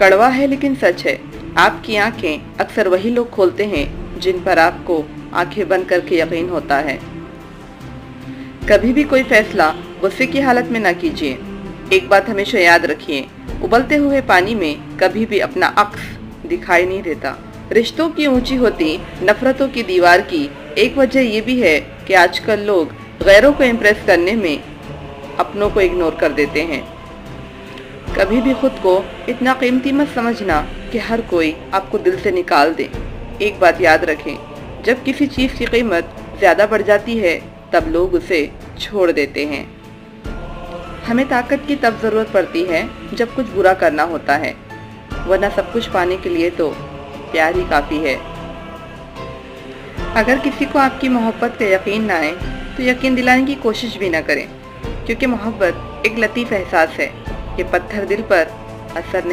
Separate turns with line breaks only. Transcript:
कड़वा है लेकिन सच है, आपकी आंखें अक्सर वही लोग खोलते हैं जिन पर आपको आंखें बंद करके यकीन होता है। कभी भी कोई फैसला गुस्से की हालत में ना कीजिए। एक बात हमेशा याद रखिए, उबलते हुए पानी में कभी भी अपना अक्स दिखाई नहीं देता। रिश्तों की ऊंची होती नफरतों की दीवार की एक वजह ये भी है कि आजकल लोग गैरों को इम्प्रेस करने में अपनों को इग्नोर कर देते हैं। कभी भी खुद को इतना कीमती मत समझना कि हर कोई आपको दिल से निकाल दे। एक बात याद रखें, जब किसी चीज़ की कीमत ज़्यादा बढ़ जाती है तब लोग उसे छोड़ देते हैं। हमें ताकत की तब ज़रूरत पड़ती है जब कुछ बुरा करना होता है, वरना सब कुछ पाने के लिए तो प्यार ही काफ़ी है। अगर किसी को आपकी मोहब्बत का यकीन ना आए तो यकीन दिलाने की कोशिश भी ना करें, क्योंकि मोहब्बत एक लतीफ़ एहसास है। ये पत्थर दिल पर असर नहीं